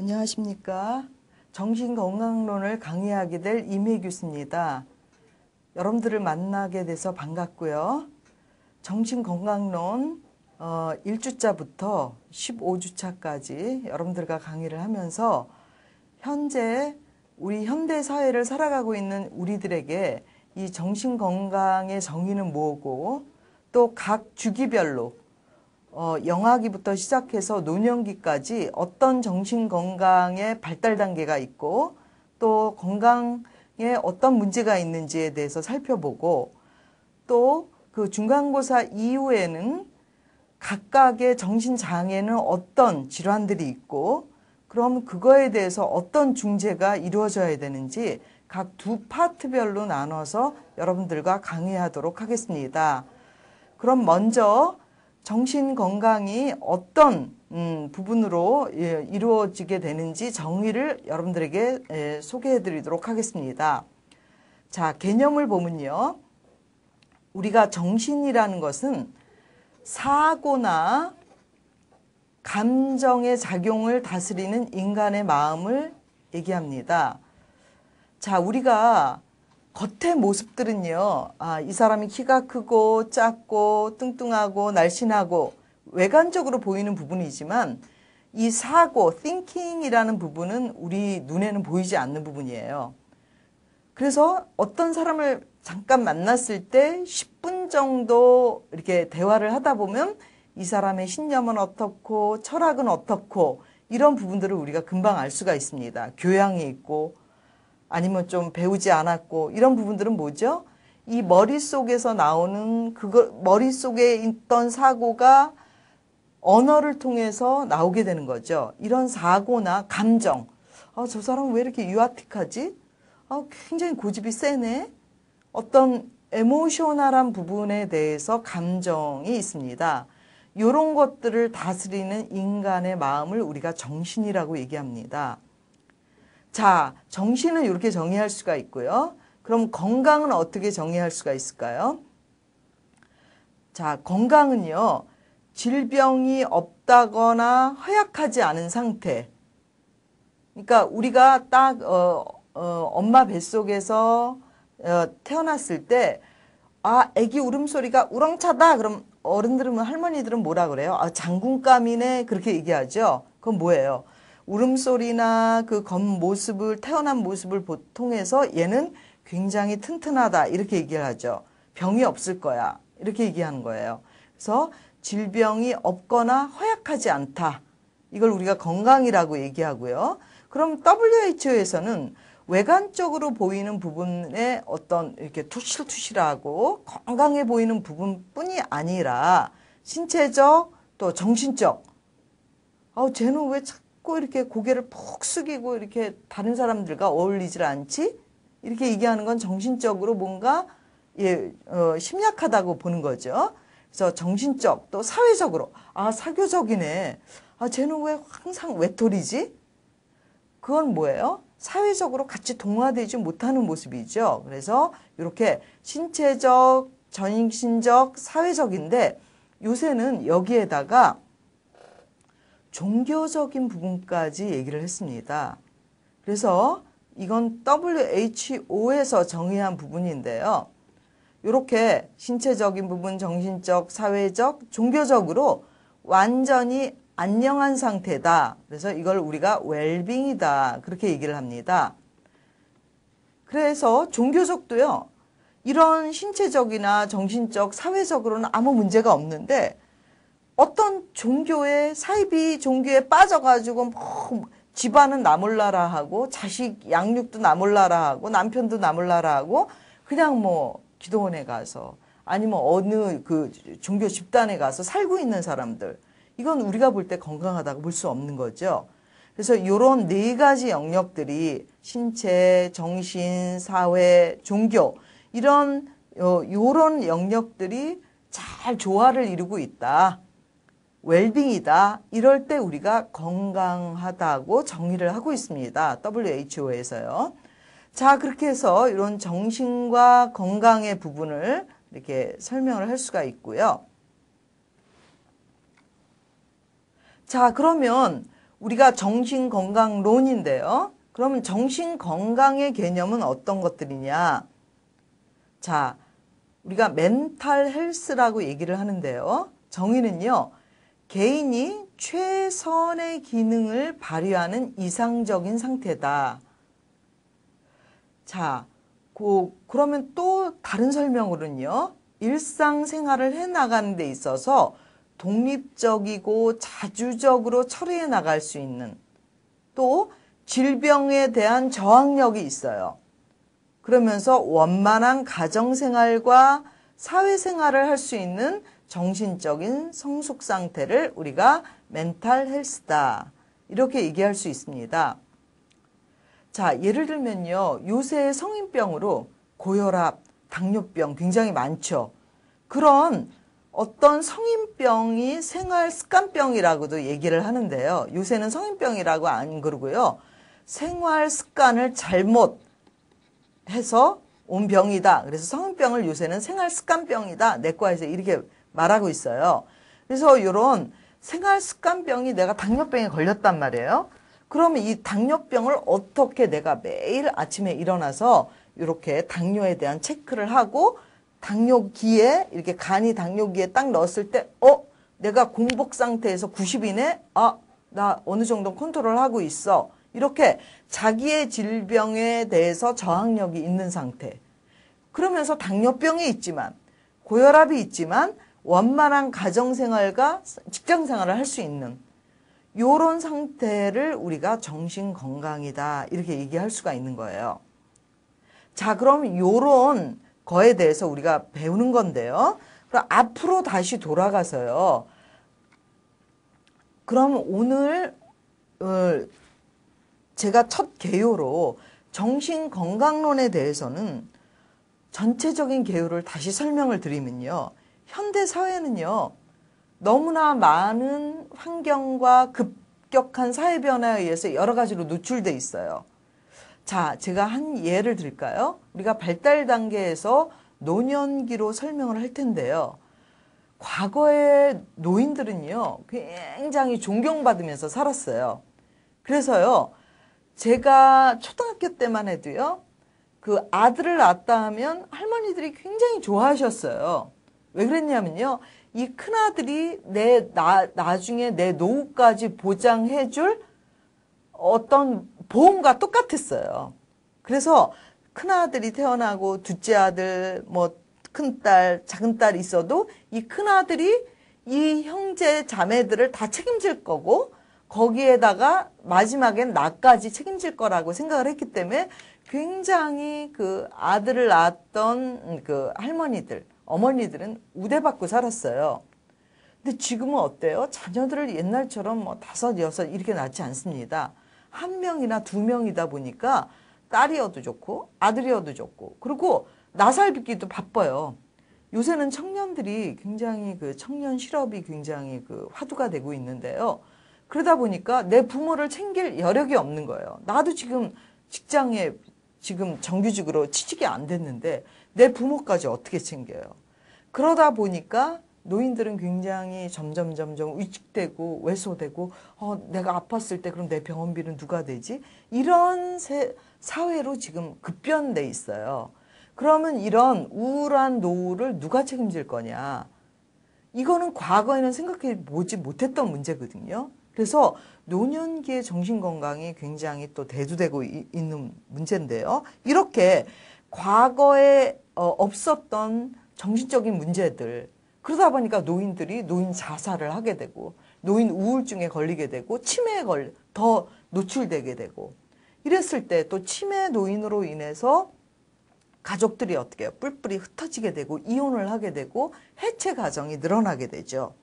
안녕하십니까. 정신건강론을 강의하게 될 임혜규입니다. 여러분들을 만나게 돼서 반갑고요. 정신건강론 1주차부터 15주차까지 여러분들과 강의를 하면서 현재 우리 현대사회를 살아가고 있는 우리들에게 이 정신건강의 정의는 뭐고 또 각 주기별로 영아기부터 시작해서 노년기까지 어떤 정신건강의 발달 단계가 있고 또 건강에 어떤 문제가 있는지에 대해서 살펴보고 또 그 중간고사 이후에는 각각의 정신장애는 어떤 질환들이 있고 그럼 그거에 대해서 어떤 중재가 이루어져야 되는지 각 두 파트별로 나눠서 여러분들과 강의하도록 하겠습니다. 그럼 먼저 정신건강이 어떤 부분으로 이루어지게 되는지 정의를 여러분들에게 소개해 드리도록 하겠습니다. 자, 개념을 보면요. 우리가 정신이라는 것은 사고나 감정의 작용을 다스리는 인간의 마음을 얘기합니다. 자, 우리가 겉의 모습들은요, 이 사람이 키가 크고 작고 뚱뚱하고 날씬하고 외관적으로 보이는 부분이지만 이 사고, thinking이라는 부분은 우리 눈에는 보이지 않는 부분이에요. 그래서 어떤 사람을 잠깐 만났을 때 10분 정도 이렇게 대화를 하다 보면 이 사람의 신념은 어떻고 철학은 어떻고 이런 부분들을 우리가 금방 알 수가 있습니다. 교양이 있고 아니면 좀 배우지 않았고 이런 부분들은 뭐죠? 이 머릿속에서 나오는 머릿속에 있던 사고가 언어를 통해서 나오게 되는 거죠. 이런 사고나 감정. 저 사람 왜 이렇게 유아틱하지? 굉장히 고집이 세네. 어떤 에모셔널한 부분에 대해서 감정이 있습니다. 이런 것들을 다스리는 인간의 마음을 우리가 정신이라고 얘기합니다. 자, 정신은 이렇게 정의할 수가 있고요. 그럼 건강은 어떻게 정의할 수가 있을까요? 자, 건강은요, 질병이 없다거나 허약하지 않은 상태. 그러니까 우리가 딱 엄마 뱃속에서 태어났을 때 아기 울음소리가 우렁차다. 그럼 어른들은 할머니들은 뭐라 그래요? 장군감이네. 그렇게 얘기하죠. 그건 뭐예요? 울음소리나 그 겉모습을 태어난 모습을 통해서 얘는 굉장히 튼튼하다. 이렇게 얘기를 하죠. 병이 없을 거야. 이렇게 얘기하는 거예요. 그래서 질병이 없거나 허약하지 않다. 이걸 우리가 건강이라고 얘기하고요. 그럼 WHO에서는 외관적으로 보이는 부분에 어떤 이렇게 투실투실하고 건강해 보이는 부분뿐이 아니라 신체적 또 정신적 쟤는 왜 자꾸 이렇게 고개를 푹 숙이고 이렇게 다른 사람들과 어울리질 않지? 이렇게 얘기하는 건 정신적으로 뭔가 심약하다고 보는 거죠. 그래서 정신적 또 사회적으로 사교적이네. 쟤는 왜 항상 외톨이지? 그건 뭐예요? 사회적으로 같이 동화되지 못하는 모습이죠. 그래서 이렇게 신체적, 정신적, 사회적인데 요새는 여기에다가 종교적인 부분까지 얘기를 했습니다. 그래서 이건 WHO에서 정의한 부분인데요. 이렇게 신체적인 부분, 정신적, 사회적, 종교적으로 완전히 안녕한 상태다. 그래서 이걸 우리가 웰빙이다. 그렇게 얘기를 합니다. 그래서 종교적도요. 이런 신체적이나 정신적, 사회적으로는 아무 문제가 없는데 어떤 종교에 사이비 종교에 빠져가지고 뭐 집안은 나 몰라라 하고 자식 양육도 나 몰라라 하고 남편도 나 몰라라 하고 그냥 뭐 기도원에 가서 아니면 어느 그 종교 집단에 가서 살고 있는 사람들 이건 우리가 볼 때 건강하다고 볼 수 없는 거죠. 그래서 이런 네 가지 영역들이 신체, 정신, 사회, 종교 이런 영역들이 잘 조화를 이루고 있다. 웰빙이다. 이럴 때 우리가 건강하다고 정의를 하고 있습니다. WHO에서요. 자, 그렇게 해서 이런 정신과 건강의 부분을 이렇게 설명을 할 수가 있고요. 자, 그러면 우리가 정신건강론인데요. 그러면 정신건강의 개념은 어떤 것들이냐? 자, 우리가 멘탈 헬스라고 얘기를 하는데요. 정의는요. 개인이 최선의 기능을 발휘하는 이상적인 상태다. 자, 그러면 또 다른 설명으로는요. 일상생활을 해나가는 데 있어서 독립적이고 자주적으로 처리해 나갈 수 있는 또 질병에 대한 저항력이 있어요. 그러면서 원만한 가정생활과 사회생활을 할 수 있는 정신적인 성숙 상태를 우리가 멘탈 헬스다. 이렇게 얘기할 수 있습니다. 자, 예를 들면요. 요새 성인병으로 고혈압, 당뇨병 굉장히 많죠. 그런 어떤 성인병이 생활 습관병이라고도 얘기를 하는데요. 요새는 성인병이라고 안 그러고요. 생활 습관을 잘못 해서 온 병이다. 그래서 성인병을 요새는 생활 습관병이다. 내과에서 이렇게 말하고 있어요. 그래서 이런 생활 습관병이 내가 당뇨병에 걸렸단 말이에요. 그러면 이 당뇨병을 어떻게 내가 매일 아침에 일어나서 이렇게 당뇨에 대한 체크를 하고 당뇨기에 이렇게 간이 당뇨기에 딱 넣었을 때 내가 공복 상태에서 90이네? 나 어느 정도 컨트롤하고 있어. 이렇게 자기의 질병에 대해서 저항력이 있는 상태. 그러면서 당뇨병이 있지만 고혈압이 있지만 원만한 가정생활과 직장생활을 할 수 있는 요런 상태를 우리가 정신건강이다 이렇게 얘기할 수가 있는 거예요. 자, 그럼 요런 거에 대해서 우리가 배우는 건데요. 그럼 앞으로 다시 돌아가서요. 그럼 오늘 제가 첫 개요로 정신건강론에 대해서는 전체적인 개요를 다시 설명을 드리면요. 현대 사회는요. 너무나 많은 환경과 급격한 사회 변화에 의해서 여러 가지로 노출돼 있어요. 자, 제가 한 예를 들까요? 우리가 발달 단계에서 노년기로 설명을 할 텐데요. 과거의 노인들은요. 굉장히 존경받으면서 살았어요. 그래서요. 제가 초등학교 때만 해도요. 그 아들을 낳았다 하면 할머니들이 굉장히 좋아하셨어요. 왜 그랬냐면요. 이 큰아들이 나중에 내 노후까지 보장해줄 어떤 보험과 똑같았어요. 그래서 큰아들이 태어나고 둘째 아들, 큰딸, 작은딸 있어도 이 큰아들이 이 형제 자매들을 다 책임질 거고 거기에다가 마지막엔 나까지 책임질 거라고 생각을 했기 때문에 굉장히 그 아들을 낳았던 그 할머니들, 어머니들은 우대받고 살았어요. 근데 지금은 어때요? 자녀들을 옛날처럼 5, 6 이렇게 낳지 않습니다. 1명이나 2명이다 보니까 딸이어도 좋고 아들이어도 좋고 그리고 나살 빚기도 바빠요. 요새는 청년들이 굉장히 그 청년 실업이 굉장히 그 화두가 되고 있는데요. 그러다 보니까 내 부모를 챙길 여력이 없는 거예요. 나도 지금 직장에 지금 정규직으로 취직이 안 됐는데 내 부모까지 어떻게 챙겨요? 그러다 보니까 노인들은 굉장히 점점 위축되고 왜소되고 내가 아팠을 때 그럼 내 병원비는 누가 대지? 이런 사회로 지금 급변돼 있어요. 그러면 이런 우울한 노후를 누가 책임질 거냐? 이거는 과거에는 생각해 보지 못했던 문제거든요. 그래서 노년기의 정신건강이 굉장히 또 대두되고 있는 문제인데요. 이렇게 과거에 없었던 정신적인 문제들 그러다 보니까 노인들이 노인 자살을 하게 되고 노인 우울증에 걸리게 되고 치매에 더 노출되게 되고 이랬을 때 또 치매 노인으로 인해서 가족들이 어떻게 해요? 뿔뿔이 흩어지게 되고 이혼을 하게 되고 해체 가정이 늘어나게 되죠.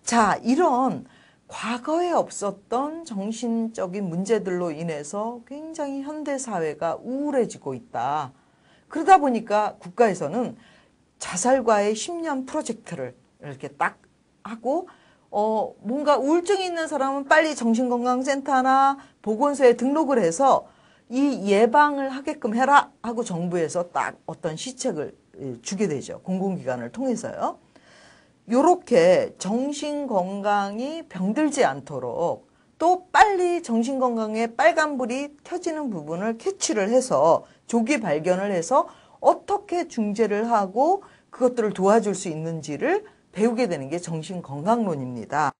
자, 이런 과거에 없었던 정신적인 문제들로 인해서 굉장히 현대사회가 우울해지고 있다. 그러다 보니까 국가에서는 자살과의 10년 프로젝트를 이렇게 딱 하고 뭔가 우울증이 있는 사람은 빨리 정신건강센터나 보건소에 등록을 해서 이 예방을 하게끔 해라 하고 정부에서 딱 어떤 시책을 주게 되죠. 공공기관을 통해서요. 요렇게 정신건강이 병들지 않도록 또 빨리 정신건강에 빨간불이 켜지는 부분을 캐치를 해서 조기 발견을 해서 어떻게 중재를 하고 그것들을 도와줄 수 있는지를 배우게 되는 게 정신건강론입니다.